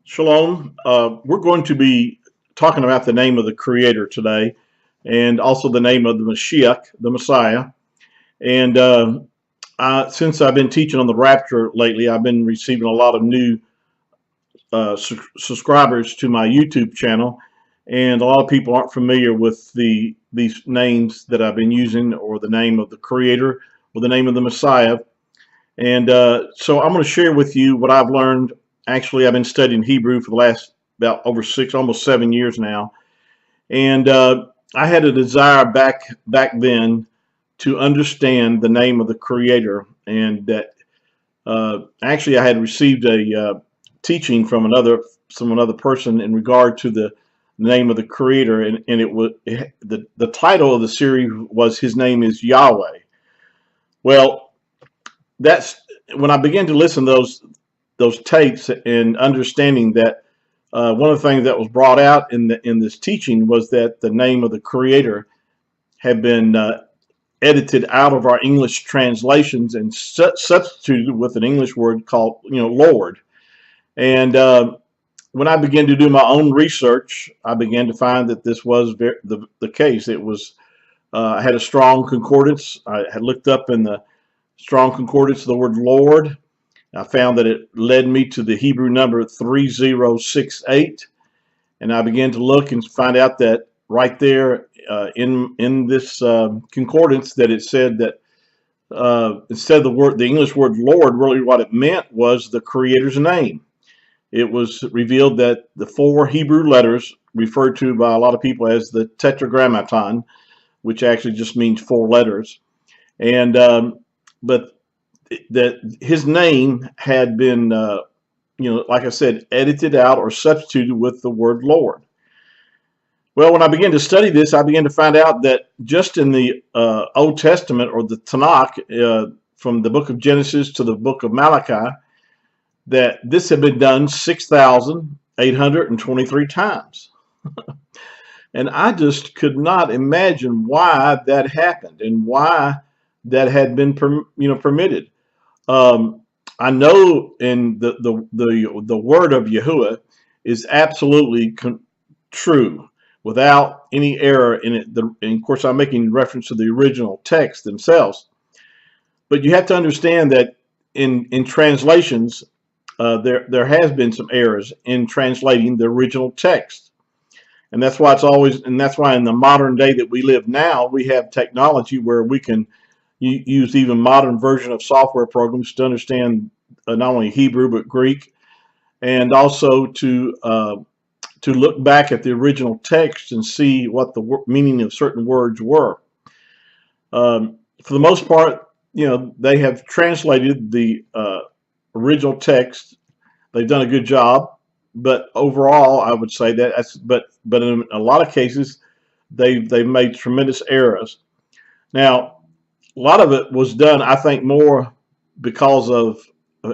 Shalom. We're going to be talking about the name of the Creator today, and also the name of the Mashiach, the Messiah. And since I've been teaching on the rapture lately, I've been receiving a lot of new subscribers to my YouTube channel, and a lot of people aren't familiar with these names that I've been using, or the name of the Creator, or the name of the Messiah. And so I'm going to share with you what I've learned. Actually, I've been studying Hebrew for the last about over almost 7 years now. And I had a desire back then to understand the name of the Creator. And that actually I had received a teaching from another person in regard to the name of the Creator. And the title of the series was His Name is Yahweh. Well, that's when I began to listen to those tapes and understanding that one of the things that was brought out in this teaching was that the name of the Creator had been edited out of our English translations and substituted with an English word called Lord. And when I began to do my own research, I began to find that this was the case. It was I had a strong concordance. I had looked up in the Strong Concordance the word Lord. I found that it led me to the Hebrew number 3068, and I began to look and find out that right there in this concordance that it said that instead of the English word Lord, really what it meant was the Creator's name. It was revealed that the four Hebrew letters, referred to by a lot of people as the Tetragrammaton, which actually just means four letters, and but that his name had been, like I said, edited out or substituted with the word Lord. Well, when I began to study this, I began to find out that just in the Old Testament, or the Tanakh, from the book of Genesis to the book of Malachi, that this had been done 6,823 times. And I just could not imagine why that happened and why that had been permitted. I know in the word of Yahuwah is absolutely true, without any error in it. And of course, I'm making reference to the original text themselves. But you have to understand that in translations, there has been some errors in translating the original text. And that's why that's why in the modern day that we live now, we have technology where we can use even modern version of software programs to understand not only Hebrew but Greek, and also to look back at the original text and see what the meaning of certain words were. For the most part, they have translated the original text. They've done a good job, but overall, I would say but in a lot of cases, they've made tremendous errors. Now, a lot of it was done, I think, more because of,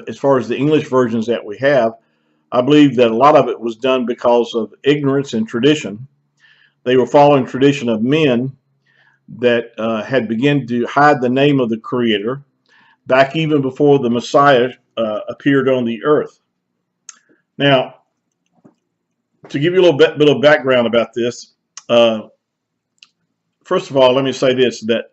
as far as the English versions that we have, I believe that a lot of it was done because of ignorance and tradition. They were following tradition of men that had begun to hide the name of the Creator back even before the Messiah appeared on the earth. Now, to give you a little bit of background about this, first of all, let me say this, that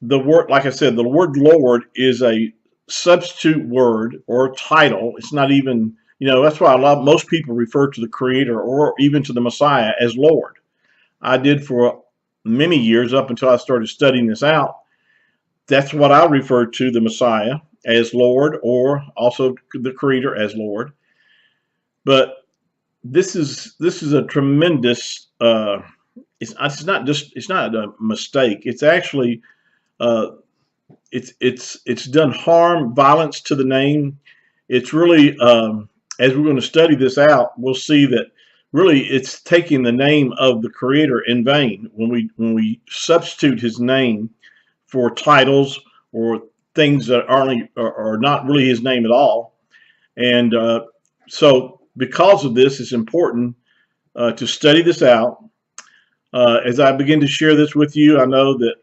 the word, like I said, the word Lord is a substitute word or title. It's not even, that's why most people refer to the Creator or even to the Messiah as Lord. I did for many years up until I started studying this out. That's what I referred to the Messiah as Lord, or also the Creator as Lord. But this is a tremendous. It's not a mistake. It's actually it's done harm, violence to the name. It's really, as we're going to study this out, we'll see that really it's taking the name of the Creator in vain when we substitute His name for titles or things that are not really His name at all. And so because of this, it's important to study this out. As I begin to share this with you, I know that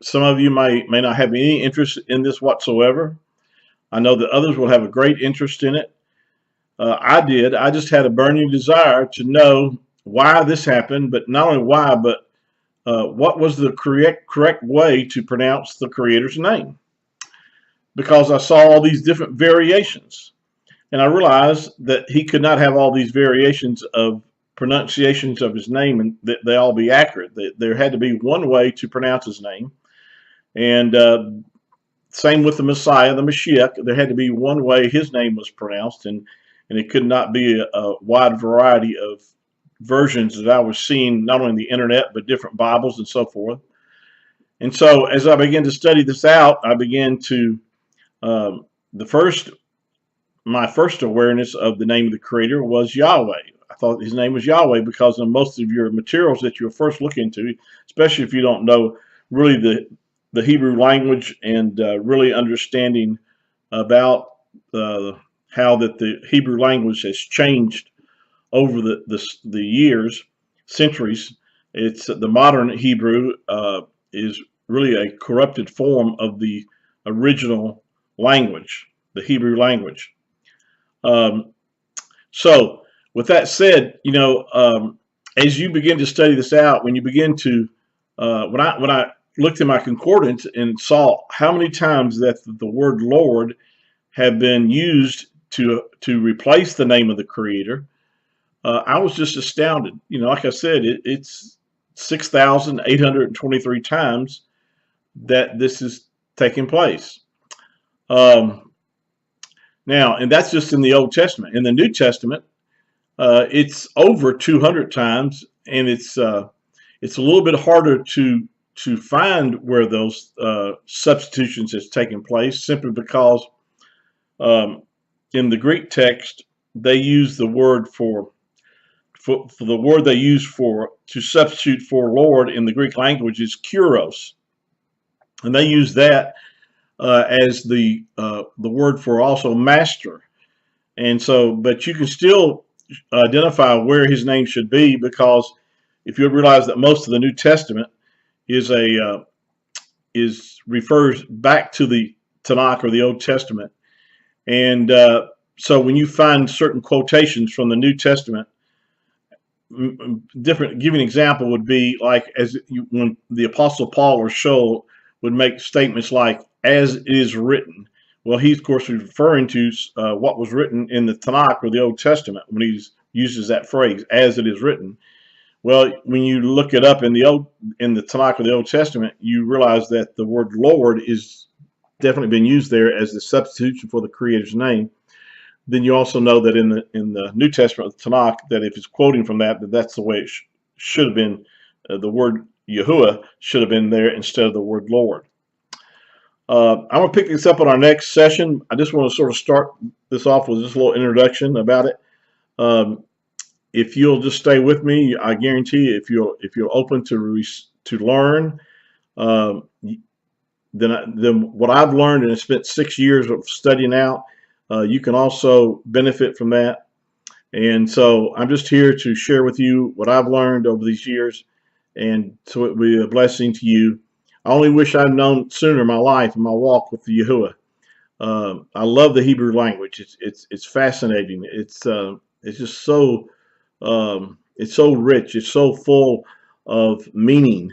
some of you may not have any interest in this whatsoever. I know that others will have a great interest in it. I did. I just had a burning desire to know why this happened, but not only why, but what was the correct way to pronounce the Creator's name? Because I saw all these different variations, and I realized that he could not have all these variations of pronunciations of his name and that they all be accurate. There had to be one way to pronounce his name, and same with the Messiah, the Mashiach. There had to be one way his name was pronounced, and it could not be a wide variety of versions that I was seeing not only on the internet but different Bibles and so forth. And so, as I began to study this out, I began to the first my first awareness of the name of the Creator was Yahweh. I thought his name was Yahweh because in most of your materials that you'll first look into, especially if you don't know really the Hebrew language and really understanding about uh, how that the Hebrew language has changed over the years, centuries. It's the modern Hebrew is really a corrupted form of the original language, the Hebrew language. Um, so, with that said, as you begin to study this out, when you begin to, when I looked at my concordance and saw how many times that the word Lord have been used to replace the name of the Creator, I was just astounded. Like I said, it's 6,823 times that this is taking place. Um, Now, and that's just in the Old Testament. In the New Testament, it's over 200 times, and it's a little bit harder to find where those substitutions has taken place, simply because um, in the Greek text they use the word for the word they use for to substitute for Lord in the Greek language is kuros, and they use that as the word for also master. And so, but you can still identify where his name should be, because if you realize that most of the New Testament is refers back to the Tanakh or the Old Testament, and so when you find certain quotations from the New Testament, different. Give an example would be like when the Apostle Paul or Shoal would make statements like "as it is written." Well, he of course was referring to what was written in the Tanakh or the Old Testament when he uses that phrase "as it is written." Well, when you look it up in the Tanakh or the Old Testament, you realize that the word Lord is definitely been used there as the substitution for the Creator's name. Then you also know that in the New Testament, the Tanakh, that if it's quoting from that's the way it should have been. The word Yahuwah should have been there instead of the word Lord. I'm going to pick this up on our next session. I just want to sort of start this off with just a little introduction about it. If you'll just stay with me, I guarantee you, if you're open to learn, um, then what I've learned, and it's spent 6 years of studying out, you can also benefit from that. And so I'm just here to share with you what I've learned over these years, and so it will be a blessing to you. I only wish I'd known sooner in my life, in my walk with the Yahuwah. I love the Hebrew language. It's fascinating. It's just so it's so rich. It's so full of meaning,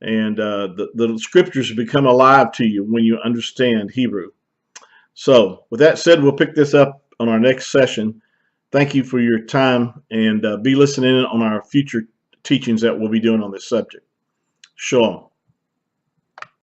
and the scriptures become alive to you when you understand Hebrew. So, with that said, we'll pick this up on our next session. Thank you for your time, and be listening in on our future teachings that we'll be doing on this subject. Shalom.